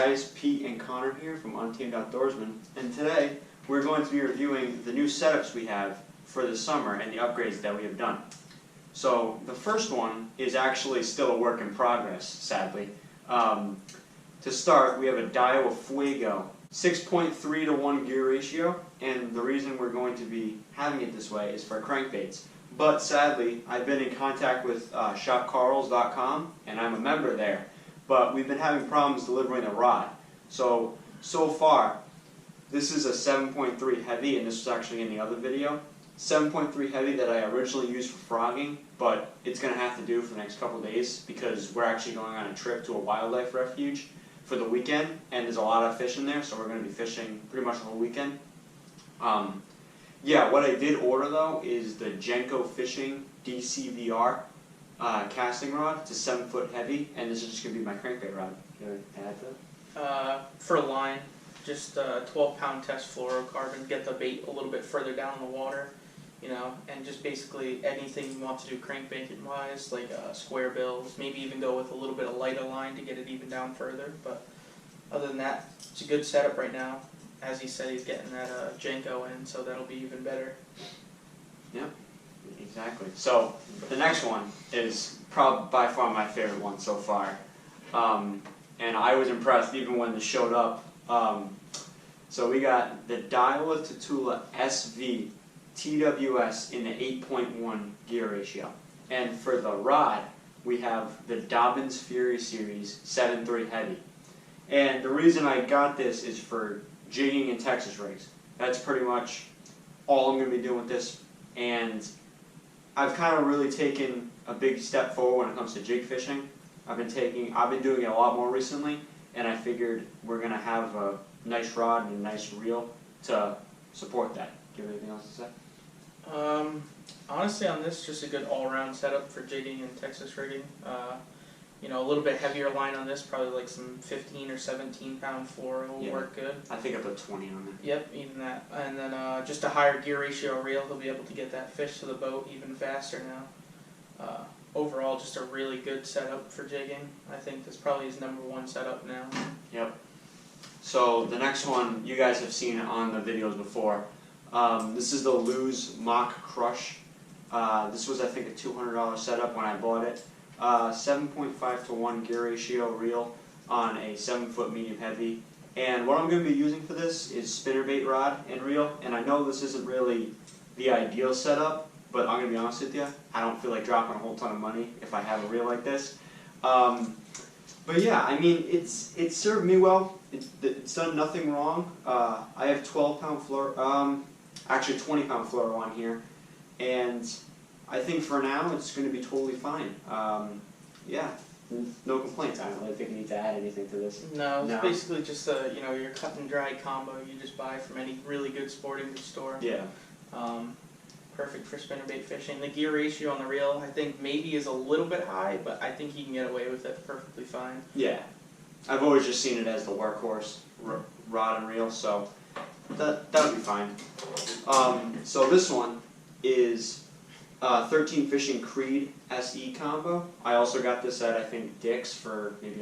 guys, Pete and Connor here from Untamed Outdoorsman, and today we're going to be reviewing the new setups we have for the summer and the upgrades that we have done. So the first one is actually still a work in progress, sadly. To start, we have a Daiwa Fuego, 6.3 to 1 gear ratio, and the reason we're going to be having it this way is for crankbaits. But sadly, I've been in contact with shopcarls.com, and I'm a member there. But we've been having problems delivering the rod. So far, this is a 7.3 heavy, and this was actually in the other video. 7.3 heavy that I originally used for frogging, but it's going to have to do for the next couple of days because we're actually going on a trip to a wildlife refuge for the weekend, and there's a lot of fish in there, so we're going to be fishing pretty much the whole weekend. Yeah, what I did order though is the Jenko Fishing DCVR casting rod. It's a 7-foot heavy, and this is just going to be my crankbait rod. You want to add to that? For a line, just a 12-pound test fluorocarbon, get the bait a little bit further down in the water, you know, and just basically anything you want to do crankbait-wise, like square bills, maybe even go with a little bit of lighter line to get it even down further. But other than that, it's a good setup right now. As he said, he's getting that Jenko in, so that'll be even better. Yeah, exactly. So the next one is probably by far my favorite one so far. And I was impressed even when this showed up. So we got the Daiwa Tatula SV TWS in the 8.1 gear ratio. And for the rod, we have the Dobyns Fury Series 7.3 heavy. And the reason I got this is for jigging and Texas rigs. That's pretty much all I'm going to be doing with this. And I've kind of really taken a big step forward when it comes to jig fishing. I've been doing it a lot more recently, and I figured we're going to have a nice rod and a nice reel to support that. Do you have anything else to say? Honestly, on this, just a good all-around setup for jigging and Texas rigging. You know, a little bit heavier line on this, probably like some 15 or 17 pound fluoro will work good. I think I put 20 on it. Yep, even that. And then just a higher gear ratio reel, he'll be able to get that fish to the boat even faster now. Overall, just a really good setup for jigging. I think this probably is #1 setup now. Yep. So the next one, you guys have seen it on the videos before. This is the Lose Mock Crush. This was, I think, a $200 setup when I bought it. 7.5 to 1 gear ratio reel on a 7-foot medium heavy. And what I'm going to be using for this is spinnerbait rod and reel. And I know this isn't really the ideal setup, but I'm going to be honest with you, I don't feel like dropping a whole ton of money if I have a reel like this. But yeah, I mean, it's served me well. It's done nothing wrong. I have 12-pound fluoro, actually 20-pound fluoro on here, and I think for now it's going to be totally fine. Yeah, no complaints. I don't really think you need to add anything to this. No, it's basically just you know, your cut and dry combo you just buy from any really good sporting goods store. Yeah. Perfect for spinnerbait fishing. The gear ratio on the reel, I think maybe is a little bit high, but I think you can get away with it perfectly fine. Yeah, I've always just seen it as the workhorse rod and reel, so that would be fine. So this one is 13 Fishing Creed SE combo. I also got this at, I think, Dick's for maybe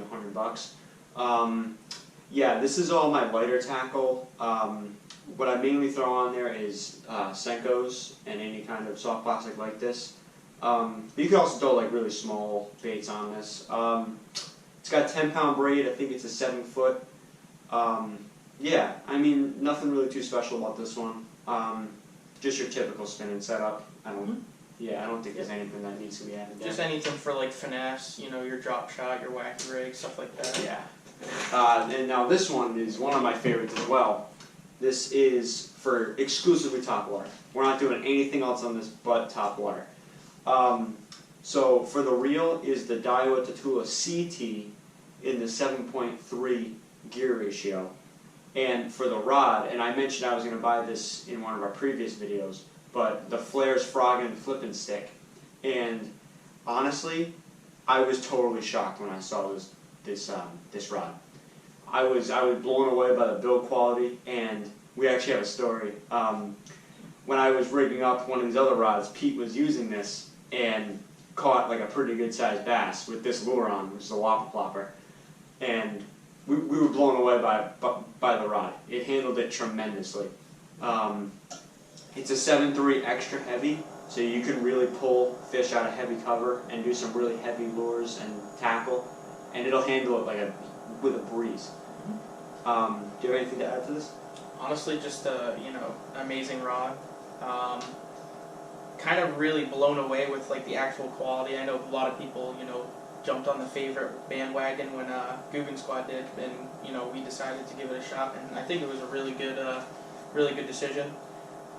$100. Yeah, this is all my lighter tackle. What I mainly throw on there is Senkos and any kind of soft plastic like this. But you can also throw like really small baits on this. It's got 10-pound braid. I think it's a 7-foot. Yeah, I mean, nothing really too special about this one. Just your typical spinning setup. I don't think there's anything that needs to be added there. Just anything for like finesse, you know, your drop shot, your wacky rig, stuff like that. Yeah. And now this one is one of my favorites as well. This is for exclusively top water. We're not doing anything else on this but top water. So for the reel is the Daiwa Tatula CT in the 7.3 gear ratio. And for the rod, and I mentioned I was going to buy this in one of our previous videos, but the Flairs Froggin Flippin stick. And honestly, I was totally shocked when I saw this rod. I was blown away by the build quality, and we actually have a story. When I was rigging up one of these other rods, Pete was using this and caught like a pretty good sized bass with this lure on, which is a whopper plopper. And we were blown away by the rod. It handled it tremendously. It's a 7.3 extra heavy, so you can really pull fish out of heavy cover and do some really heavy lures and tackle, and it'll handle it like with a breeze. Do you have anything to add to this? Honestly, just a amazing rod. Kind of really blown away with like the actual quality. I know a lot of people jumped on the favorite bandwagon when Goobin Squad did, and we decided to give it a shot, and I think it was a really good decision.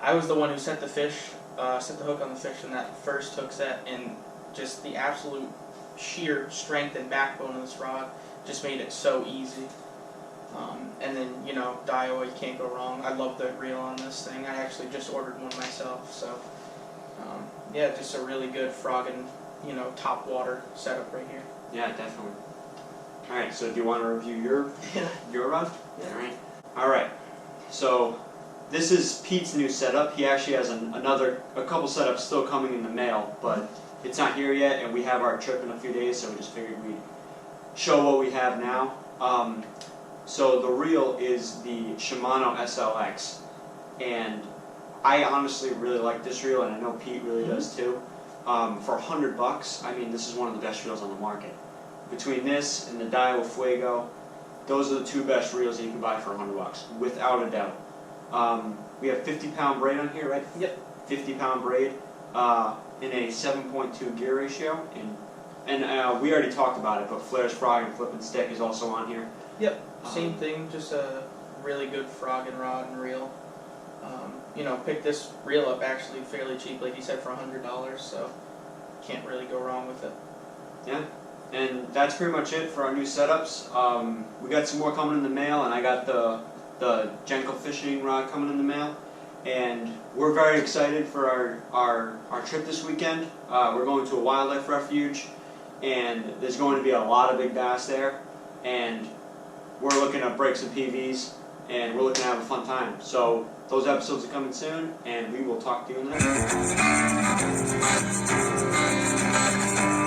I was the one who set the hook on the fish in that first hook set, and just the absolute sheer strength and backbone of this rod just made it so easy. And then Daiwa, you can't go wrong. I love the reel on this thing. I actually just ordered one myself, so yeah, just a really good Froggin, top water setup right here. Yeah, definitely. All right, so do you want to review your rod? Yeah. All right. So this is Pete's new setup. He actually has a couple setups still coming in the mail, but it's not here yet, and we have our trip in a few days, so we just figured we'd show what we have now. So the reel is the Shimano SLX, and I honestly really like this reel, and I know Pete really does too. For $100, I mean, this is one of the best reels on the market. Between this and the Daiwa Fuego, those are the two best reels that you can buy for $100, without a doubt. We have 50-pound braid on here, right? Yep. 50-pound braid in a 7.2 gear ratio, and we already talked about it, but Flairs, Froggin, Flippin stick is also on here. Yep. Same thing, just a really good Froggin rod and reel. Picked this reel up actually fairly cheap, like you said, for $100, so can't really go wrong with it. Yeah, and that's pretty much it for our new setups. We got some more coming in the mail, and I got the Jenko fishing rod coming in the mail, and we're very excited for our trip this weekend. We're going to a wildlife refuge, and there's going to be a lot of big bass there, and we're looking to break some PVs, and we're looking to have a fun time. So those episodes are coming soon, and we will talk to you in the next one.